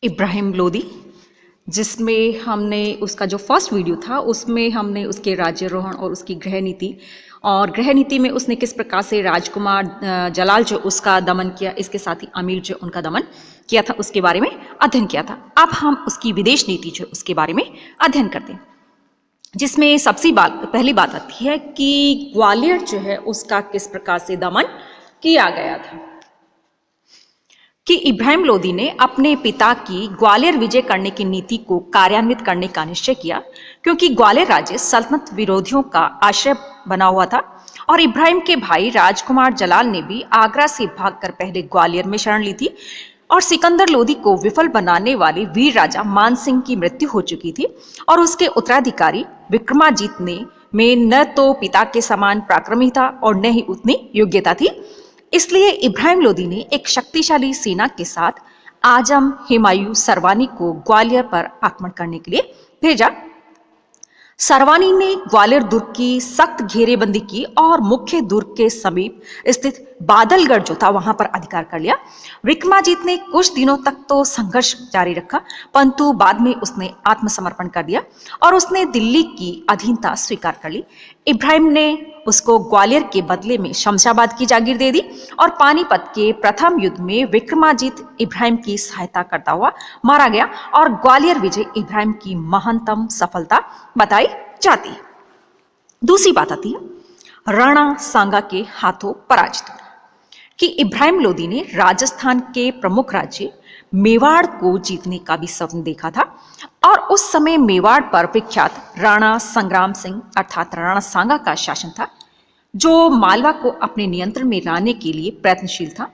इब्राहिम लोदी, जिसमें हमने उसका जो फर्स्ट वीडियो था उसमें हमने उसके राज्यारोहण और उसकी गृह नीति और गृह नीति में उसने किस प्रकार से राजकुमार जलाल जो उसका दमन किया, इसके साथ ही अमीर जो उनका दमन किया था उसके बारे में अध्ययन किया था। अब हम उसकी विदेश नीति जो उसके बारे में अध्ययन करते हैं, जिसमें पहली बात आती है कि ग्वालियर जो है उसका किस प्रकार से दमन किया गया था। कि इब्राहिम लोदी ने अपने पिता की ग्वालियर विजय करने की नीति को कार्यान्वित करने का निश्चय किया, क्योंकि ग्वालियर राज्य सल्तनत विरोधियों का आश्रय बना हुआ था और इब्राहिम के भाई राजकुमार जलाल ने भी आगरा से भागकर पहले ग्वालियर में शरण ली थी और सिकंदर लोदी को विफल बनाने वाले वीर राजा मान सिंह की मृत्यु हो चुकी थी और उसके उत्तराधिकारी विक्रमाजीत ने में न तो पिता के समान पराक्रमी था और न ही उतनी योग्यता थी। इसलिए इब्राहिम लोदी ने एक शक्तिशाली सेना के साथ आजम हुमायूं सरवानी को ग्वालियर पर आक्रमण करने के लिए भेजा। सरवानी ने ग्वालियर दुर्ग की सख्त घेरेबंदी की और मुख्य दुर्ग के समीप स्थित बादलगढ़ जो था वहां पर अधिकार कर लिया। विक्रमाजीत ने कुछ दिनों तक तो संघर्ष जारी रखा, परंतु बाद में उसने आत्मसमर्पण कर दिया और उसने दिल्ली की अधीनता स्वीकार कर ली। इब्राहिम ने उसको ग्वालियर के बदले में शमशाबाद की जागीर दे दी और पानीपत के प्रथम युद्ध में विक्रमाजीत इब्राहिम की सहायता करता हुआ मारा गया और ग्वालियर विजय इब्राहिम की महानतम सफलता बताई जाती है। दूसरी बात आती है राणा सांगा के हाथों पराजित होना। कि इब्राहिम लोदी ने राजस्थान के प्रमुख राज्य मेवाड़ को जीतने का भी स्वप्न देखा था और उस समय मेवाड़ पर विख्यात राणा संग्राम सिंह अर्थात राणा सांगा का शासन था, जो मालवा को अपने नियंत्रण में लाने के लिए प्रयत्नशील था।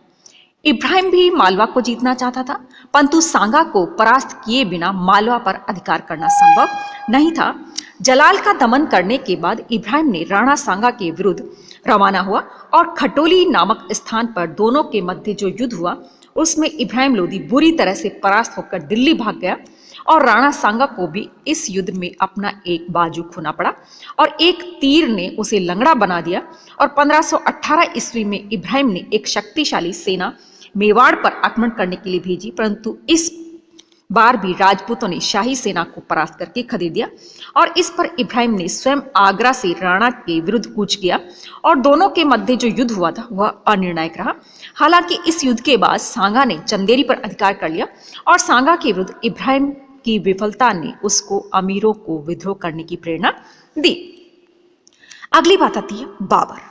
इब्राहिम भी मालवा को जीतना चाहता था, परंतु सांगा को परास्त किए बिना मालवा पर अधिकार करना संभव नहीं था। जलाल का दमन करने के बाद इब्राहिम ने राणा सांगा के विरुद्ध रवाना हुआ और खटोली नामक स्थान पर दोनों के मध्य जो युद्ध हुआ उसमें इब्राहिम लोदी बुरी तरह से परास्त होकर दिल्ली भाग गया और राणा सांगा को भी इस युद्ध में अपना एक बाजू खोना पड़ा और एक तीर ने उसे लंगड़ा बना दिया और 1518 ईस्वी में इब्राहिम ने एक शक्तिशाली सेना मेवाड़ पर आक्रमण करने के लिए भेजी, परंतु इस बार भी राजपूतों ने शाही सेना को परास्त करके खदेड़ दिया और इस पर इब्राहिम ने स्वयं आगरा से राणा के विरुद्ध कूच किया और दोनों के मध्य जो युद्ध हुआ था वह अनिर्णायक रहा। हालांकि इस युद्ध के बाद सांगा ने चंदेरी पर अधिकार कर लिया और सांगा के विरुद्ध इब्राहिम की विफलता ने उसको अमीरों को विद्रोह करने की प्रेरणा दी। अगली बात आती है बाबर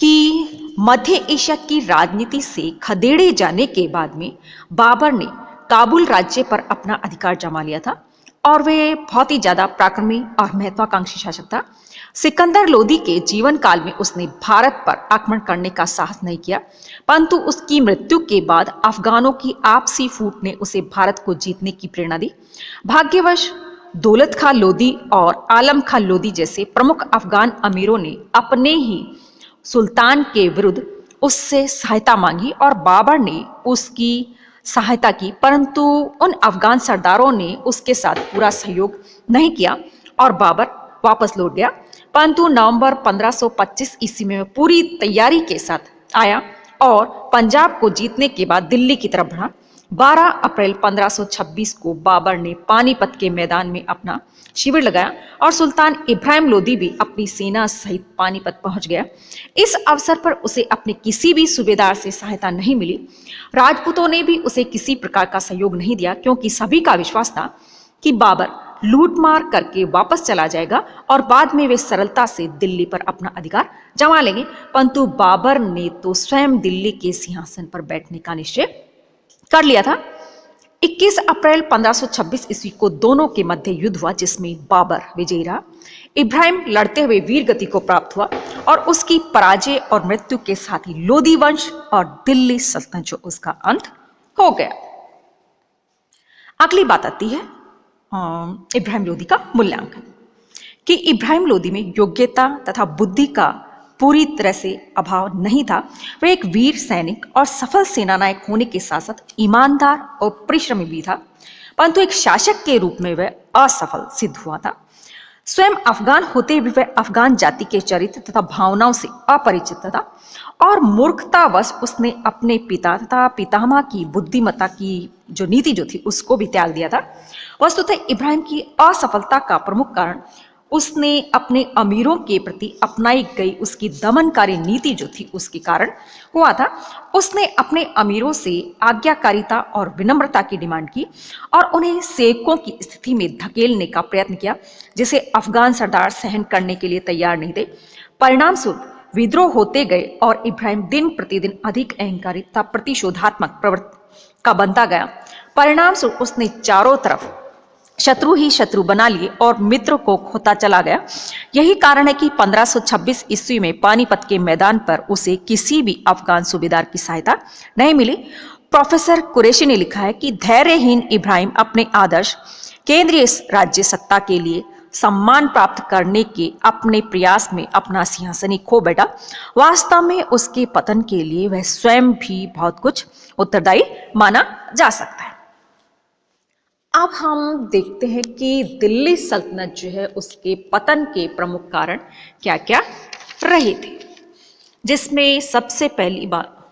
कि मध्य एशिया की राजनीति से खदेड़े जाने के बाद में बाबर ने काबुल राज्य पर अपना अधिकार जमा लिया था और वे बहुत ही ज्यादा पराक्रमी और महत्वाकांक्षी शासक था। सिकंदर लोदी के जीवन काल में उसने भारत पर आक्रमण करने का साहस नहीं किया, परंतु उसकी मृत्यु के बाद अफगानों की आपसी फूट ने उसे भारत को जीतने की प्रेरणा दी। भाग्यवश दौलत खां लोदी और आलम खां लोदी जैसे प्रमुख अफगान अमीरों ने अपने ही सुल्तान के विरुद्ध उससे सहायता मांगी और बाबर ने उसकी सहायता की, परंतु उन अफगान सरदारों ने उसके साथ पूरा सहयोग नहीं किया और बाबर वापस लौट गया। परंतु नवंबर 1525 ईस्वी में पूरी तैयारी के साथ आया और पंजाब को जीतने के बाद दिल्ली की तरफ बढ़ा। 12 अप्रैल 1526 को बाबर ने पानीपत के मैदान में अपना शिविर लगाया और सुल्तान इब्राहिम लोदी भी अपनी सेना सहित पानीपत पहुंच गया। इस अवसर पर उसे अपने किसी भी सूबेदार से सहायता नहीं मिली। राजपूतों ने भी उसे किसी प्रकार का सहयोग नहीं दिया, क्योंकि सभी का विश्वास था कि बाबर लूटमार करके वापस चला जाएगा और बाद में वे सरलता से दिल्ली पर अपना अधिकार जमा लेंगे। परंतु बाबर ने तो स्वयं दिल्ली के सिंहासन पर बैठने का निश्चय कर लिया था। 21 अप्रैल 1526 ईस्वी को दोनों के मध्य युद्ध हुआ, जिसमें बाबर विजयी रहा। इब्राहिम लड़ते हुए वीर गति को प्राप्त हुआ और उसकी पराजय और मृत्यु के साथ ही लोदी वंश और दिल्ली सल्तनत जो उसका अंत हो गया। अगली बात आती है इब्राहिम लोदी का मूल्यांकन कि इब्राहिम लोदी में योग्यता तथा बुद्धि का पूरी तरह से अभाव नहीं था। वह एक वीर सैनिक और सफल सेनानायक होने के साथ साथ ईमानदार और परिश्रमी भी था, परंतु एक शासक के रूप में वह असफल सिद्ध हुआ था। स्वयं अफगान होते भी वह अफगान जाति के चरित्र तथा भावनाओं से अपरिचित था और मूर्खतावश उसने अपने पिता तथा पितामह की बुद्धिमत्ता की जो नीति जो थी उसको भी त्याग दिया था। वस्तुतः इब्राहिम की असफलता का प्रमुख कारण उसने अपने अमीरों के प्रति अपनाई गई उसकी दमनकारी नीति जो थी उसके कारण हुआ था। उसने अपने अमीरों से आज्ञाकारिता और विनम्रता की डिमांड की और उन्हें सेवकों की स्थिति में धकेलने का प्रयत्न किया, जिसे अफगान सरदार सहन करने के लिए तैयार नहीं थे। परिणाम स्वरूप विद्रोह होते गए और इब्राहिम दिन प्रतिदिन अधिक अहंकारी तथा प्रतिशोधात्मक प्रवृत्ति का बनता गया। परिणाम स्वरूप उसने चारों तरफ शत्रु ही शत्रु बना लिए और मित्र को खोता चला गया। यही कारण है कि 1526 ईस्वी में पानीपत के मैदान पर उसे किसी भी अफगान सूबेदार की सहायता नहीं मिली। प्रोफेसर कुरैशी ने लिखा है कि धैर्यहीन इब्राहिम अपने आदर्श केंद्रीय राज्य सत्ता के लिए सम्मान प्राप्त करने के अपने प्रयास में अपना सिंहासन ही खो बैठा। वास्तव में उसके पतन के लिए वह स्वयं भी बहुत कुछ उत्तरदायी माना जा सकता है। अब हम देखते हैं कि दिल्ली सल्तनत जो है उसके पतन के प्रमुख कारण क्या क्या रहे थे, जिसमें सबसे पहली बात